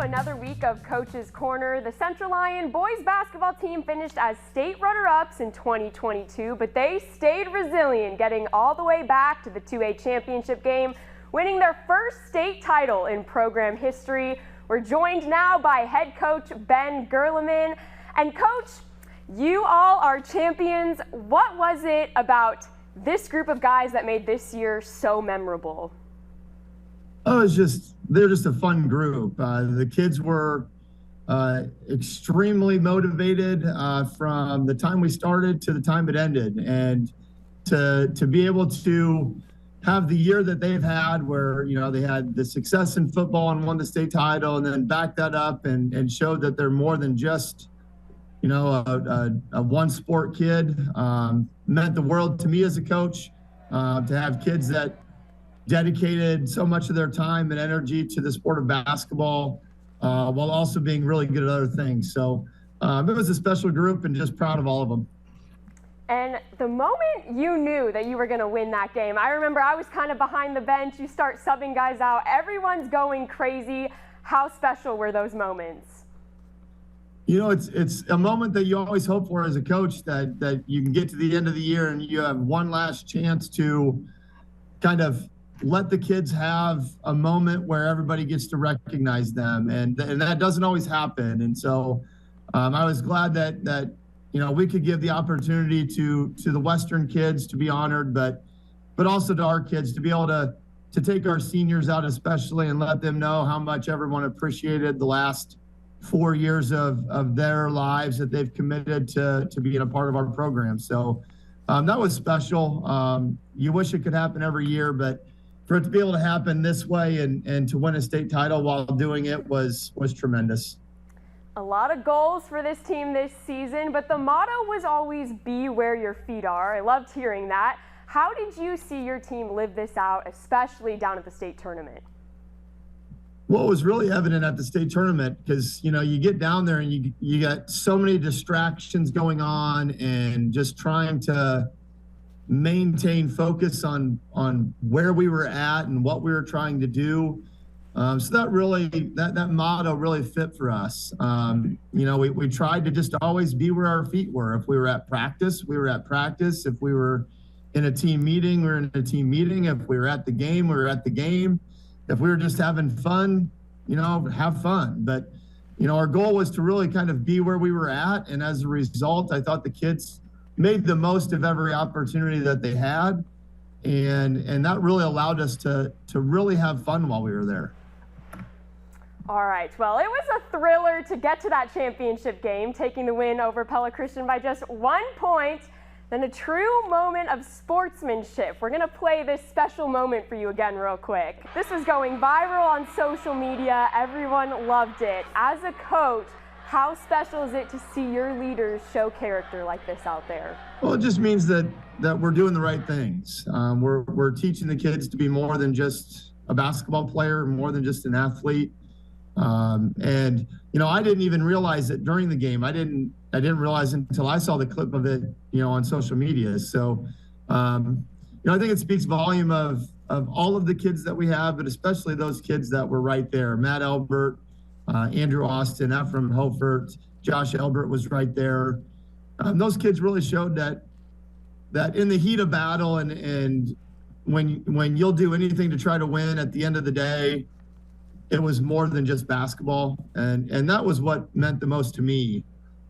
another week of Coach's Corner. The Central Lyon boys basketball team finished as state runner-ups in 2022, but they stayed resilient, getting all the way back to the 2A championship game, winning their first state title in program history. We're joined now by head coach Ben Gerleman. And Coach, you all are champions. What was it about this group of guys that made this year so memorable? Oh, they're just a fun group. The kids were extremely motivated from the time we started to the time it ended. And to be able to have the year that they've had where, they had the success in football and won the state title and then back that up and showed that they're more than just, a one sport kid, meant the world to me as a coach, to have kids that dedicated so much of their time and energy to the sport of basketball, while also being really good at other things. So it was a special group and just proud of all of them. And the moment you knew that you were going to win that game, I remember I was kind of behind the bench. You start subbing guys out. Everyone's going crazy. How special were those moments? It's a moment that you always hope for as a coach, that you can get to the end of the year and you have one last chance to kind of let the kids have a moment where everybody gets to recognize them. And that doesn't always happen. And so I was glad that we could give the opportunity to the Western kids to be honored, but also to our kids to be able to take our seniors out especially and let them know how much everyone appreciated the last 4 years of their lives that they've committed to being a part of our program. So that was special. You wish it could happen every year, but for it to be able to happen this way and to win a state title while doing it was tremendous. A lot of goals for this team this season, but the motto was always be where your feet are. I loved hearing that. How did you see your team live this out, especially down at the state tournament? Well, it was really evident at the state tournament because, you get down there and you got so many distractions going on and just trying to maintain focus on where we were at and what we were trying to do. So that motto really fit for us. We tried to just always be where our feet were. If we were at practice, we were at practice. If we were in a team meeting, we were in a team meeting. If we were at the game, we were at the game. If we were just having fun, have fun. But, our goal was to really kind of be where we were at. And as a result, I thought the kids made the most of every opportunity that they had. And that really allowed us to really have fun while we were there. All right, well, it was a thriller to get to that championship game, taking the win over Pella Christian by just 1 point. Then a true moment of sportsmanship. We're going to play this special moment for you again real quick. This was going viral on social media. Everyone loved it. As a coach, how special is it to see your leaders show character like this out there? Well, it just means that we're doing the right things. We're teaching the kids to be more than just a basketball player, more than just an athlete. And I didn't even realize it during the game. I didn't realize until I saw the clip of it, on social media. So, I think it speaks volume of all of the kids that we have, but especially those kids that were right there. Matt Albert, Andrew Austin, Ephraim Hofert, Josh Elbert was right there. Those kids really showed that in the heat of battle and when you'll do anything to try to win at the end of the day, it was more than just basketball. And that was what meant the most to me.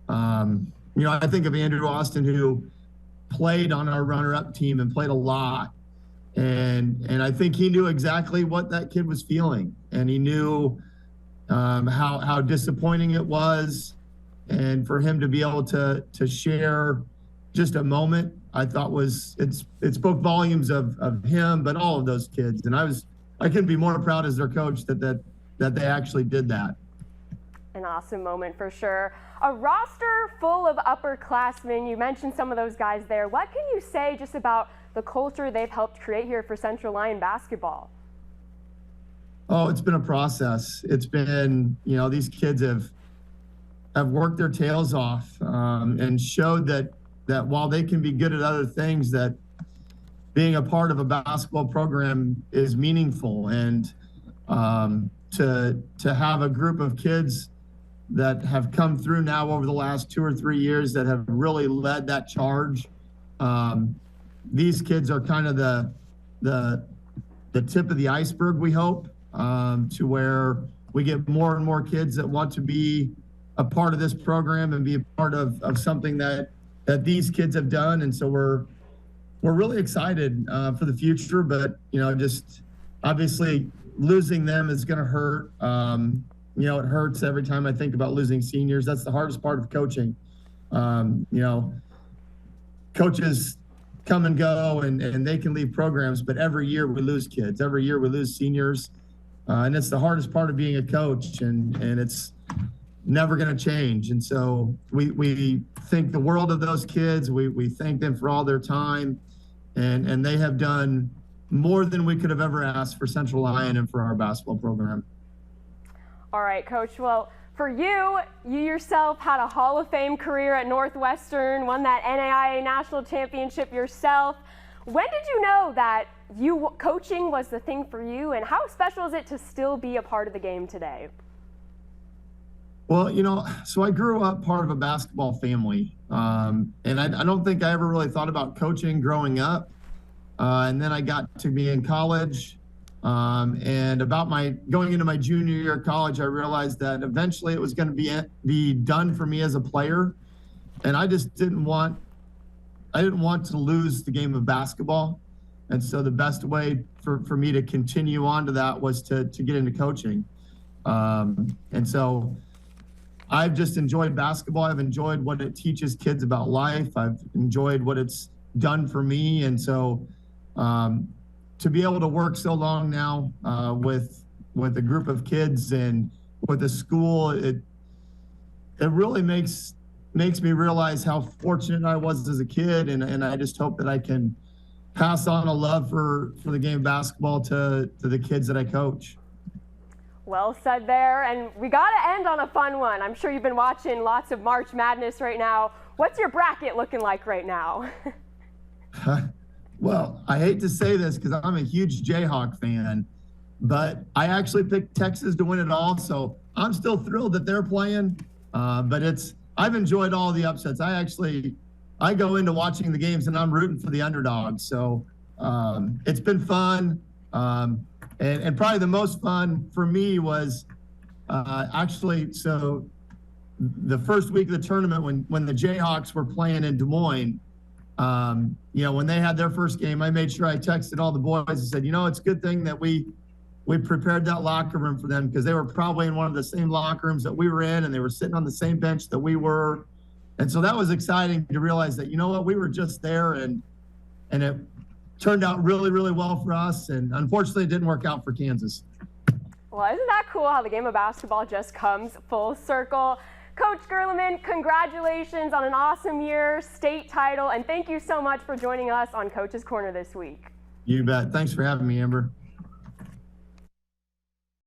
I think of Andrew Austin, who played on our runner-up team and played a lot. And I think he knew exactly what that kid was feeling. And he knew how disappointing it was. And for him to be able to share just a moment, I thought it spoke volumes of him, but all of those kids. And I couldn't be more proud as their coach that they actually did that. An awesome moment for sure. A roster full of upperclassmen. You mentioned some of those guys there. What can you say just about the culture they've helped create here for Central Lyon basketball? Oh, it's been a process. It's been, these kids have worked their tails off and showed that while they can be good at other things, that being a part of a basketball program is meaningful. And to have a group of kids that have come through now over the last 2 or 3 years that have really led that charge. These kids are kind of the tip of the iceberg, we hope, to where we get more and more kids that want to be a part of this program and be a part of something that these kids have done. And so we're really excited for the future, but just obviously losing them is going to hurt. It hurts every time I think about losing seniors. That's the hardest part of coaching. Coaches come and go and they can leave programs, but every year we lose kids. Every year we lose seniors. And it's the hardest part of being a coach, and it's never going to change. And so we think the world of those kids. We thank them for all their time, and they have done more than we could have ever asked for Central Lyon and for our basketball program. All right, Coach. Well, for you yourself had a Hall of Fame career at Northwestern, won that NAIA national championship yourself. When did you know that coaching was the thing for you, and how special is it to still be a part of the game today? Well, so I grew up part of a basketball family, and I don't think I ever really thought about coaching growing up. And then I got to be in college, and about going into my junior year of college, I realized that eventually it was going to be done for me as a player, and I just didn't want to lose the game of basketball. And so the best way for me to continue on to that was to get into coaching. And so I've just enjoyed basketball. I've enjoyed what it teaches kids about life. I've enjoyed what it's done for me. And so to be able to work so long now with a group of kids and with a school, it really makes me realize how fortunate I was as a kid. And I just hope that I can pass on a love for the game of basketball to the kids that I coach. Well said there, and we got to end on a fun one. I'm sure you've been watching lots of March Madness right now. What's your bracket looking like right now? Well, I hate to say this because I'm a huge Jayhawk fan, but I actually picked Texas to win it all, so I'm still thrilled that they're playing. But I've enjoyed all the upsets. I go into watching the games and I'm rooting for the underdogs. So it's been fun. And probably the most fun for me was so the first week of the tournament when the Jayhawks were playing in Des Moines, when they had their first game, I made sure I texted all the boys and said, it's a good thing that we prepared that locker room for them, because they were probably in one of the same locker rooms that we were in, and they were sitting on the same bench that we were. And so that was exciting to realize that, we were just there, and it turned out really, really well for us. And unfortunately, it didn't work out for Kansas. Well, isn't that cool how the game of basketball just comes full circle? Coach Gerleman, congratulations on an awesome year, state title, and thank you so much for joining us on Coach's Corner this week. You bet. Thanks for having me, Amber.